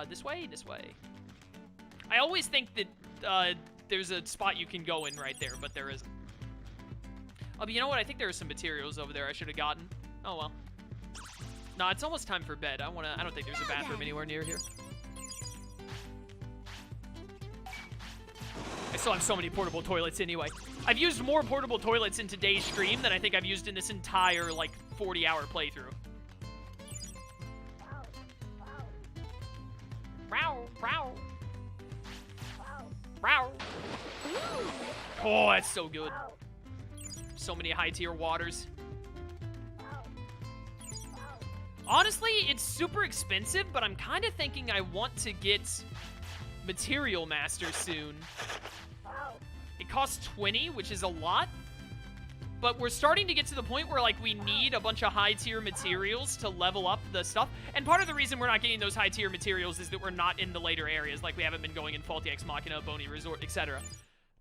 This way? This way. I always think that there's a spot you can go in right there, but there isn't. Oh, but you know what? I think there are some materials over there I should have gotten. Oh, well. No, it's almost time for bed. I don't think there's a bathroom anywhere near here. I still have so many portable toilets anyway. I've used more portable toilets in today's stream than I think I've used in this entire, like, 40-hour playthrough. Row, row. Row. Oh, that's so good. So many high-tier waters. Honestly, it's super expensive, but I'm kind of thinking I want to get Material Master soon. It costs 20, which is a lot. But we're starting to get to the point where, like, we need a bunch of high-tier materials to level up the stuff. And part of the reason we're not getting those high-tier materials is that we're not in the later areas. Like, we haven't been going in Faulty Ex Machina, Boney Resort, etc.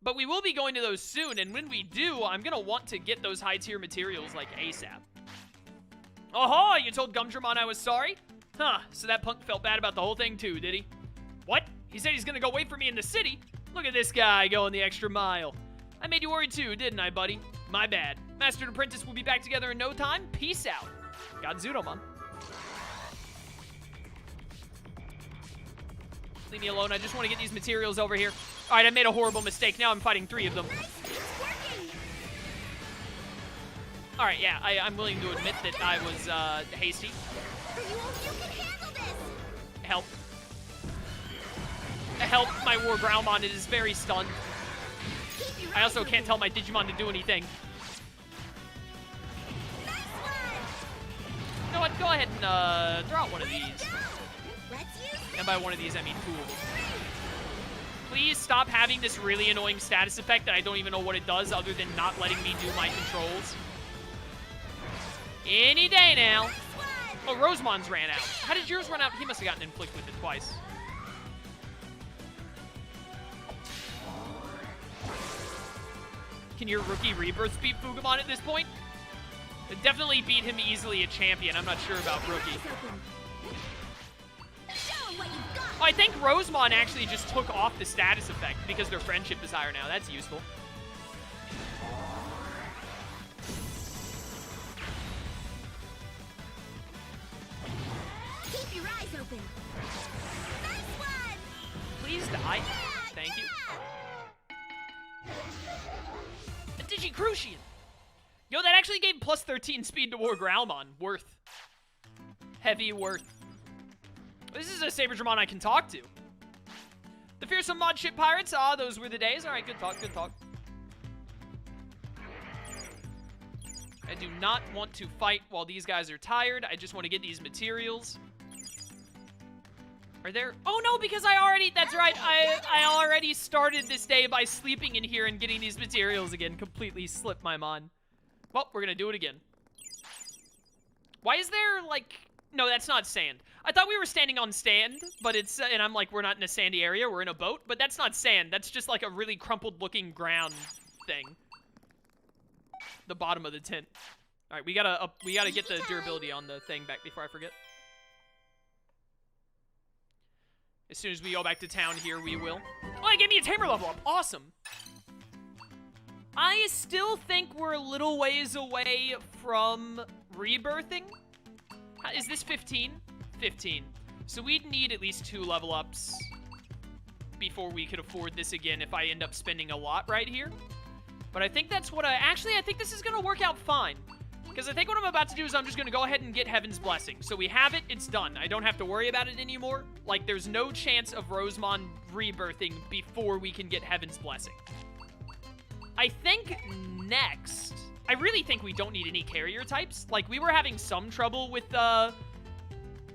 But we will be going to those soon, and when we do, I'm going to want to get those high-tier materials, like, ASAP. Oh, you told Gumdramon I was sorry? Huh, so that punk felt bad about the whole thing too, did he? What? He said he's gonna go wait for me in the city? Look at this guy going the extra mile. I made you worried too, didn't I, buddy? My bad. Master and Apprentice will be back together in no time. Peace out. Godzudomon. Leave me alone. I just want to get these materials over here. All right, I made a horrible mistake. Now I'm fighting 3 of them. All right, yeah, I'm willing to admit that I was hasty. Help. Help, my War Growlmon. It is very stunned. I also can't tell my Digimon to do anything. You know what? Go ahead and throw out one of these. And by one of these, I mean 2 of them. Please stop having this really annoying status effect that I don't even know what it does other than not letting me do my controls. Any day now. Oh, Rosemon's ran out. How did yours run out? He must have gotten inflicted with it twice. Can your rookie rebirth beat Fugamon at this point? It definitely beat him easily at champion. I'm not sure about rookie. Oh, I think Rosemon actually just took off the status effect because their friendship is higher now. That's useful. Keep your eyes open. Nice one. Please die. Thank you. A Digicrucian. Yo, that actually gave plus 13 speed to War Growlmon. Worth. Heavy worth. This is a Saberdramon I can talk to. The fearsome mod ship pirates. Ah, those were the days. All right, good talk, good talk. I do not want to fight while these guys are tired. I just want to get these materials. Are there... Oh, no, because I already... That's right. I already started this day by sleeping in here and getting these materials again. Completely slipped my mind. Well, we're going to do it again. Why is there, like... No, that's not sand. I thought we were standing on sand, but it's... and I'm like, we're not in a sandy area. We're in a boat. But that's not sand. That's just like a really crumpled-looking ground thing. The bottom of the tent. All right, we gotta get the durability on the thing back before I forget. As soon as we go back to town here, we will. Oh, it gave me a tamer level up. Awesome. I still think we're a little ways away from rebirthing. Is this 15? 15. So we'd need at least 2 level ups before we could afford this again if I end up spending a lot right here. But I think that's what actually, I think this is going to work out fine. Because I think what I'm about to do is I'm just going to go ahead and get Heaven's Blessing. So we have it, it's done. I don't have to worry about it anymore. Like, there's no chance of Rosemon rebirthing before we can get Heaven's Blessing. I think next... I really think we don't need any carrier types. Like, we were having some trouble with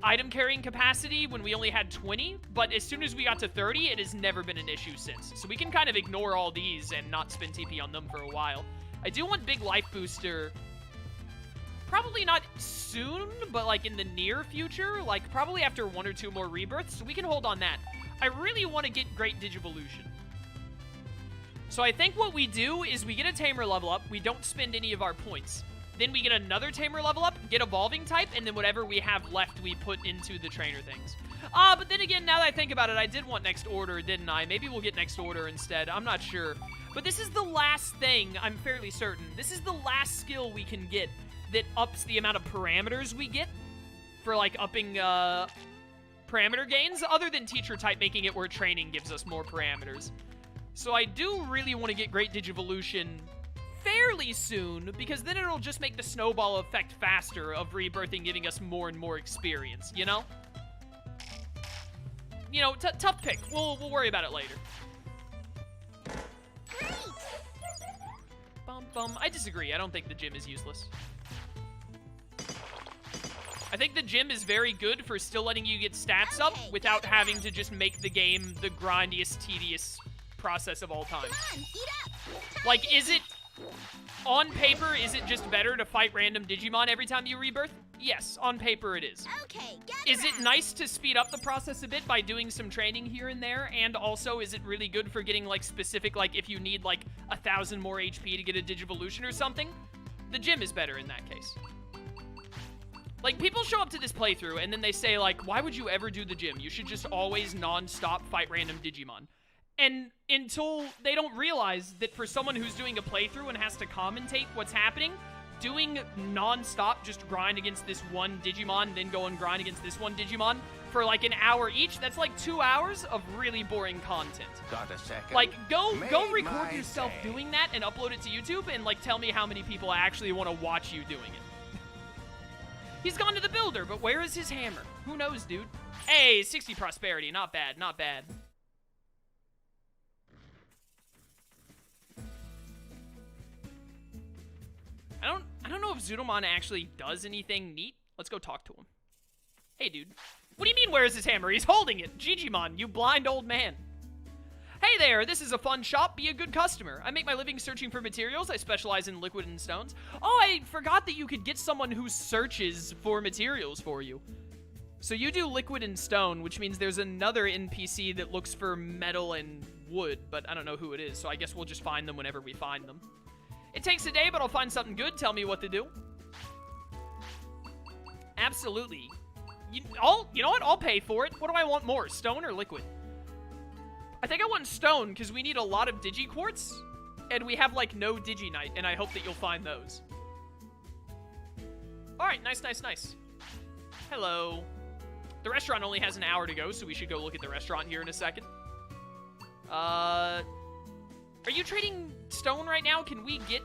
item carrying capacity when we only had 20, but as soon as we got to 30, it has never been an issue since. So we can kind of ignore all these and not spend TP on them for a while. I do want Big Life Booster, probably not soon, but like in the near future, like probably after 1 or 2 more rebirths, so we can hold on that. I really want to get Great Digivolution. So I think what we do is we get a Tamer level up, we don't spend any of our points. Then we get another tamer level up, get evolving type, and then whatever we have left we put into the trainer things. But then again, now that I think about it, I did want next order, didn't I? Maybe we'll get next order instead. I'm not sure. But this is the last thing, I'm fairly certain. This is the last skill we can get that ups the amount of parameters we get for, like, upping, parameter gains, other than teacher type making it where training gives us more parameters. So I do really want to get Great Digivolution fairly soon, because then it'll just make the snowball effect faster of rebirthing, giving us more and more experience, you know? You know, tough pick. We'll worry about it later. Great. I disagree. I don't think the gym is useless. I think the gym is very good for still letting you get stats up without having to just make the game the grindiest, tedious process of all time. Come on, eat up. Like, is it... On paper, is it just better to fight random Digimon every time you rebirth? Yes, on paper it is. Okay, Is it nice to speed up the process a bit by doing some training here and there? And also, is it really good for getting, like, specific, like, if you need, like, 1,000 more HP to get a Digivolution or something? The gym is better in that case. Like, people show up to this playthrough, and then they say, like, why would you ever do the gym? You should just always non-stop fight random Digimon. And until they don't realize that for someone who's doing a playthrough and has to commentate what's happening, doing non-stop just grind against this one Digimon, then go and grind against this one Digimon for like an hour each, that's like 2 hours of really boring content. Got a second? Like, go record my yourself day. doing that and upload it to YouTube and like tell me how many people actually want to watch you doing it. He's gone to the builder, but where is his hammer? Who knows, dude? Hey, 60 prosperity, not bad, not bad. I don't know if Zudomon actually does anything neat. Let's go talk to him. Hey, dude. What do you mean, where is his hammer? He's holding it. Digimon, you blind old man. Hey there, this is a fun shop. Be a good customer. I make my living searching for materials. I specialize in liquid and stones. Oh, I forgot that you could get someone who searches for materials for you. So you do liquid and stone, which means there's another NPC that looks for metal and wood, but I don't know who it is, so I guess we'll just find them whenever we find them. It takes a day, but I'll find something good. Tell me what to do. Absolutely. You know what? I'll pay for it. What do I want more, stone or liquid? I think I want stone, because we need a lot of Digiquartz, and we have, like, no Diginite, and I hope that you'll find those. Alright, nice, nice, nice. Hello. The restaurant only has an hour to go, so we should go look at the restaurant here in a second. Are you trading stone right now? Can we get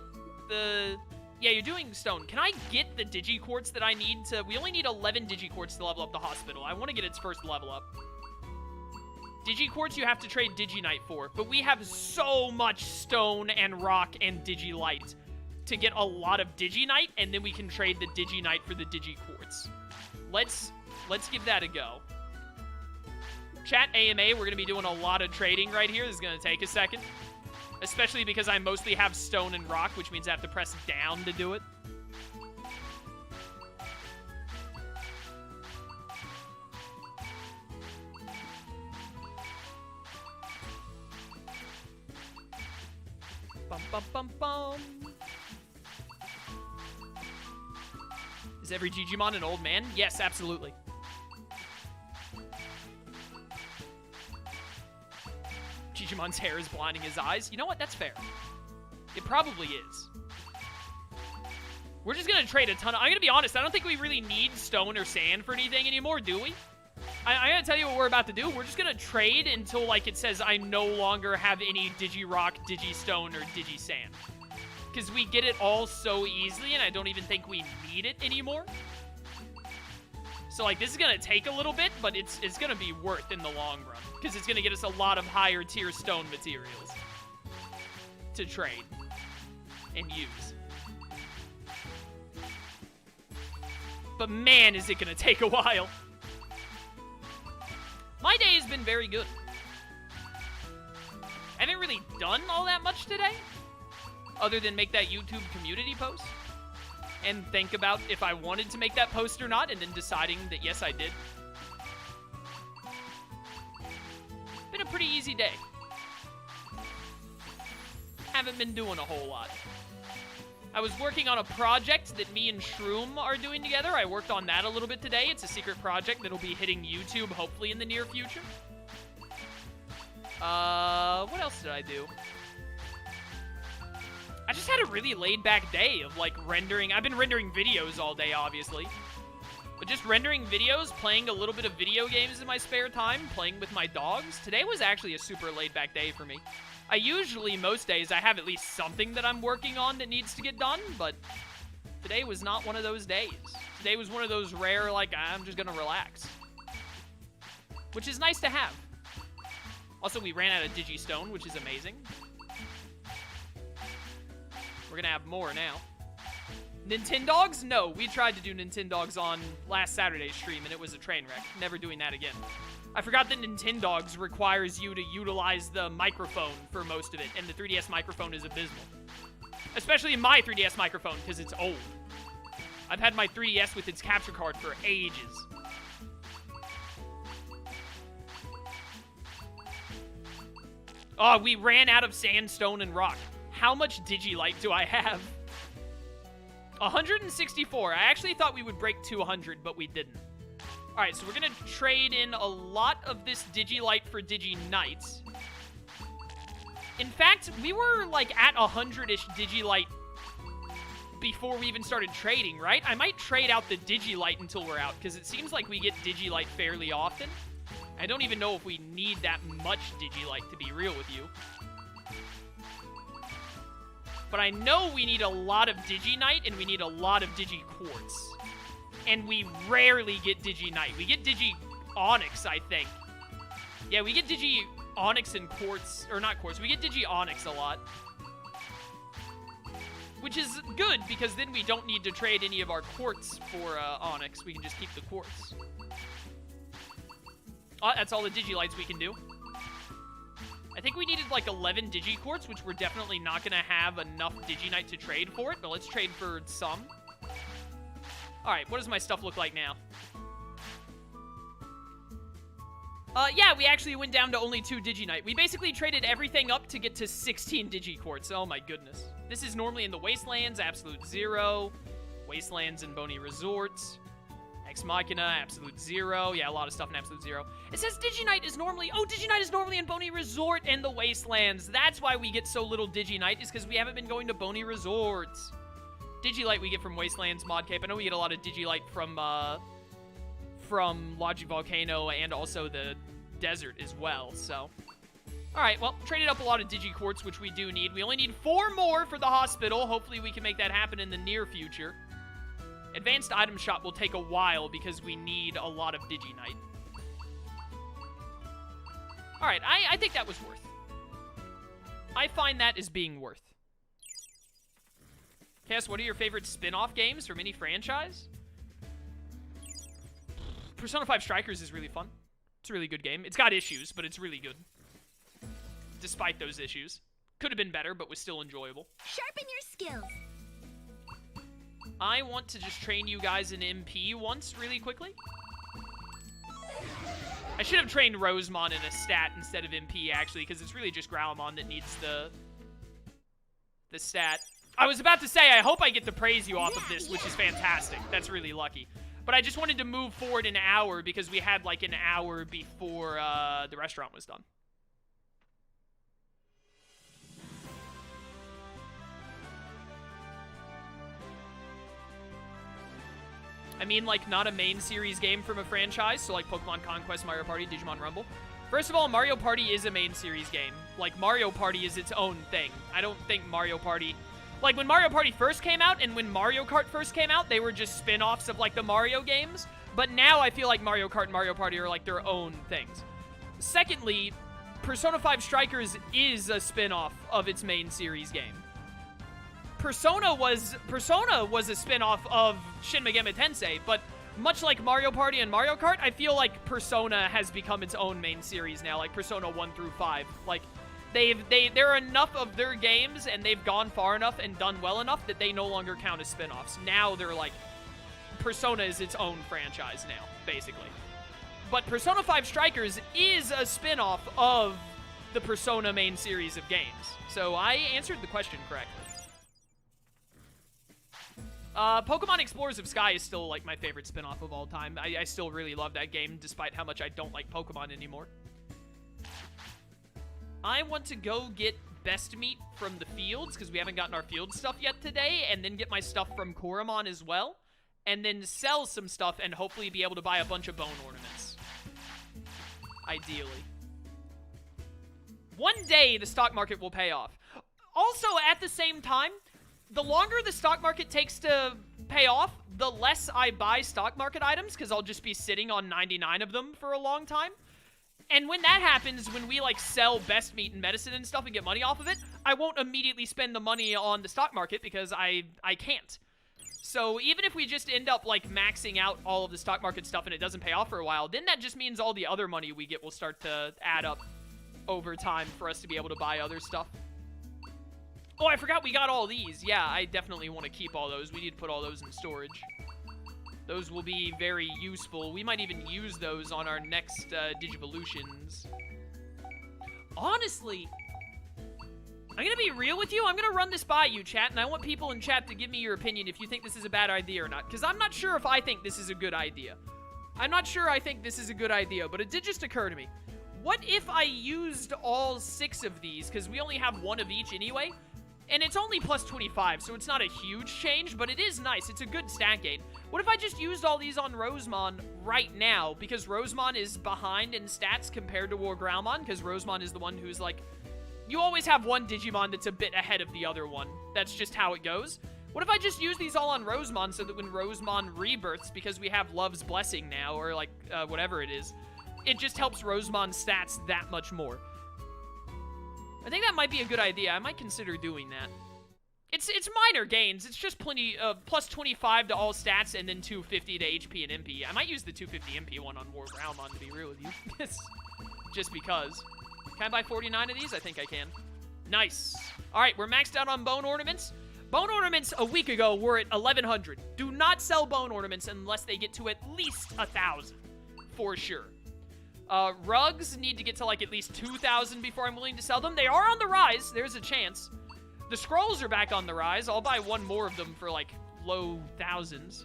the... Yeah, you're doing stone. Can I get the Digiquartz that I need to... We only need 11 Digiquartz to level up the hospital. I want to get its first level up. Digiquartz you have to trade Diginite for, but we have so much stone and rock and Digilight to get a lot of Diginite, and then we can trade the Diginite for the Digiquartz. Let's give that a go. Chat AMA, we're going to be doing a lot of trading right here. This is going to take a second. Especially because I mostly have stone and rock, which means I have to press down to do it. Bum, bum, bum, bum. Is every Digimon an old man? Yes, absolutely. Digimon's hair is blinding his eyes. You know what? That's fair. It probably is. We're just going to trade a ton of... I'm going to be honest. I don't think we really need stone or sand for anything anymore, do we? I'm going to tell you what we're about to do. We're just going to trade until, like, it says I no longer have any Digirock, Digistone, or Digisand. Because we get it all so easily, and I don't even think we need it anymore. So, like, this is going to take a little bit, but it's going to be worth in the long run. Because it's going to get us a lot of higher tier stone materials to trade and use. But man, is it going to take a while. My day has been very good. I haven't really done all that much today, other than make that YouTube community post and think about if I wanted to make that post or not, and then deciding that yes, I did. Been a pretty easy day. Haven't been doing a whole lot. I was working on a project that me and Shroom are doing together. I worked on that a little bit today. It's a secret project that'll be hitting YouTube hopefully in the near future. What else did I do? I just had a really laid-back day of, like, rendering. I've been rendering videos all day, obviously. But just rendering videos, playing a little bit of video games in my spare time, playing with my dogs. Today was actually a super laid-back day for me. I usually, most days, I have at least something that I'm working on that needs to get done, but today was not one of those days. Today was one of those rare, like, I'm just gonna relax. Which is nice to have. Also, we ran out of Digistone, which is amazing. We're gonna have more now. Nintendogs? No, we tried to do Nintendogs on last Saturday's stream, and it was a train wreck. Never doing that again. I forgot that Nintendogs requires you to utilize the microphone for most of it, and the 3DS microphone is abysmal. Especially my 3DS microphone, because it's old. I've had my 3DS with its capture card for ages. Oh, we ran out of sandstone and rock. How much Digilight do I have? 164. I actually thought we would break 200, but we didn't. Alright, so we're gonna trade in a lot of this Digilight for Digi-Knights. In fact, we were, like, at 100-ish Digilight before we even started trading, right? I might trade out the Digilight until we're out, because it seems like we get Digilight fairly often. I don't even know if we need that much Digilight, to be real with you. But I know we need a lot of Digi-Knight, and we need a lot of Digi-Quartz. And we rarely get Digi-Knight. We get Digi-Onyx, I think. Yeah, we get Digi-Onyx and Quartz, or not Quartz, we get Digi-Onyx a lot. Which is good, because then we don't need to trade any of our Quartz for Onyx. We can just keep the Quartz. That's all the Digilights we can do. I think we needed like 11 Digi-Quartz, which we're definitely not going to have enough Digi-Knight to trade for it, but let's trade for some. Alright, what does my stuff look like now? Yeah, we actually went down to only 2 Digi-Knight. We basically traded everything up to get to 16 Digi-Quartz. Oh my goodness. This is normally in the Wastelands, Absolute Zero. Wastelands and Boney Resorts. Ex Machina, Absolute Zero. Yeah, a lot of stuff in Absolute Zero. It says Digi-Knight is normally... Oh, Digi-Knight is normally in Boney Resort and the Wastelands. That's why we get so little Digi-Knight, is because we haven't been going to Boney Resorts. Digilight we get from Wastelands, Mod Cape. I know we get a lot of Digilight from Logic Volcano and also the desert as well, so... Alright, well, traded up a lot of Digi-Quartz, which we do need. We only need 4 more for the hospital. Hopefully we can make that happen in the near future. Advanced Item Shop will take a while because we need a lot of Digi-Knight. Alright, I think that was worth. I find that as being worth. Cass, what are your favorite spin-off games from any franchise? Persona 5 Strikers is really fun. It's a really good game. It's got issues, but it's really good. Despite those issues. Could have been better, but was still enjoyable. Sharpen your skills. I want to just train you guys in MP once, really quickly. I should have trained Rosemon in a stat instead of MP, actually, because it's really just Growlmon that needs the stat. I was about to say, I hope I get to praise you off of this, which is fantastic. That's really lucky. But I just wanted to move forward an hour because we had like an hour before the restaurant was done. I mean, like, not a main series game from a franchise, so like Pokemon Conquest, Mario Party, Digimon Rumble. First of all, Mario Party is a main series game. Like, Mario Party is its own thing. I don't think Mario Party... Like, when Mario Party first came out and when Mario Kart first came out, they were just spin-offs of, like, the Mario games. But now I feel like Mario Kart and Mario Party are, like, their own things. Secondly, Persona 5 Strikers is a spin-off of its main series game. Persona was a spin-off of Shin Megami Tensei, but much like Mario Party and Mario Kart, I feel like Persona has become its own main series now, like Persona 1 through 5. Like, there are enough of their games, and they've gone far enough and done well enough that they no longer count as spin-offs. Now they're like, Persona is its own franchise now, basically. But Persona 5 Strikers is a spin-off of the Persona main series of games. So I answered the question correctly. Pokemon Explorers of Sky is still, like, my favorite spin-off of all time. I still really love that game, despite how much I don't like Pokemon anymore. I want to go get Best Meat from the fields, because we haven't gotten our field stuff yet today, and then get my stuff from Koromon as well, and then sell some stuff and hopefully be able to buy a bunch of bone ornaments. Ideally. One day, the stock market will pay off. Also, at the same time, the longer the stock market takes to pay off, the less I buy stock market items, because I'll just be sitting on 99 of them for a long time. And when that happens, when we, like, sell Best Meat and medicine and stuff and get money off of it, I won't immediately spend the money on the stock market because I can't. So even if we just end up, like, maxing out all of the stock market stuff and it doesn't pay off for a while, then that just means all the other money we get will start to add up over time for us to be able to buy other stuff. Oh, I forgot we got all these. Yeah, I definitely want to keep all those. We need to put all those in storage. Those will be very useful. We might even use those on our next Digivolutions. Honestly, I'm going to be real with you. I'm going to run this by you, chat, and I want people in chat to give me your opinion if you think this is a bad idea or not, because I'm not sure if I think this is a good idea. I'm not sure I think this is a good idea, but it did just occur to me. What if I used all 6 of these, because we only have 1 of each anyway, and it's only plus 25, so it's not a huge change, but it is nice. It's a good stat gain. What if I just used all these on Rosemon right now? Because Rosemon is behind in stats compared to Wargroundmon, because Rosemon is the one who's like... You always have one Digimon that's a bit ahead of the other one. That's just how it goes. What if I just use these all on Rosemon so that when Rosemon rebirths, because we have Love's Blessing now, or like, whatever it is, it just helps Rosemon's stats that much more. I think that might be a good idea. I might consider doing that. It's minor gains. It's just plenty, plus 25 to all stats and then 250 to HP and MP. I might use the 250 MP one on Wargroundmon, to be real with you. Just because. Can I buy 49 of these? I think I can. Nice. All right, we're maxed out on bone ornaments. Bone ornaments a week ago were at 1,100. Do not sell bone ornaments unless they get to at least 1,000. For sure. Rugs need to get to, like, at least 2,000 before I'm willing to sell them. They are on the rise. There's a chance. The scrolls are back on the rise. I'll buy 1 more of them for, like, low thousands.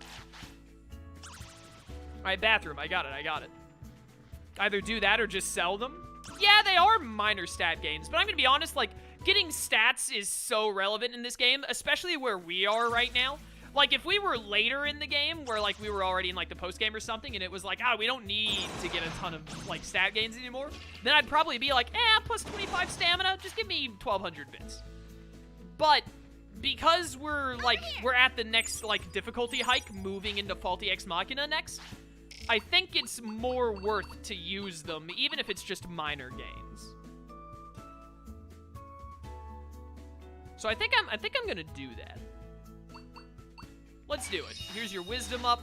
All right, bathroom. I got it. Either do that or just sell them. Yeah, they are minor stat gains, but I'm going to be honest, like, getting stats is so relevant in this game, especially where we are right now. Like, if we were later in the game, where, like, we were already in, like, the post-game or something, and it was like, we don't need to get a ton of, like, stat gains anymore, then I'd probably be like, plus 25 stamina, just give me 1,200 bits. But because we're, like, we're at the next, like, difficulty hike, moving into Faulty Ex Machina next, I think it's more worth to use them, even if it's just minor gains. So I think I'm gonna do that. Let's do it. Here's your wisdom up,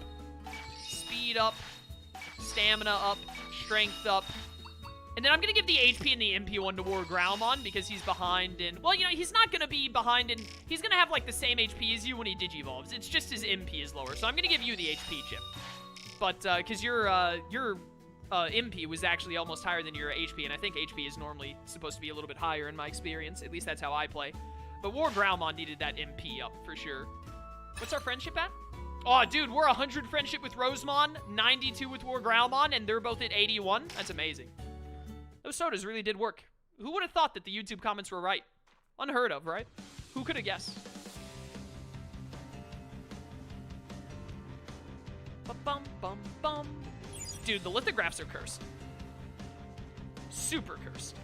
speed up, stamina up, strength up. And then I'm going to give the HP and the MP one to Wargroundmon because he's behind in... Well, you know, he's not going to be behind in... He's going to have, like, the same HP as you when he Digivolves. It's just his MP is lower. So I'm going to give you the HP chip. But, because your MP was actually almost higher than your HP, and I think HP is normally supposed to be a little bit higher in my experience. At least that's how I play. But Wargroundmon needed that MP up, for sure. What's our friendship at? Oh, dude, we're 100 friendship with Rosemon, 92 with Wargroundmon, and they're both at 81. That's amazing. Those sodas really did work. Who would have thought that the YouTube comments were right? Unheard of, right? Who could have guessed? Ba-bum, bum, bum. Dude, the lithographs are cursed. Super cursed.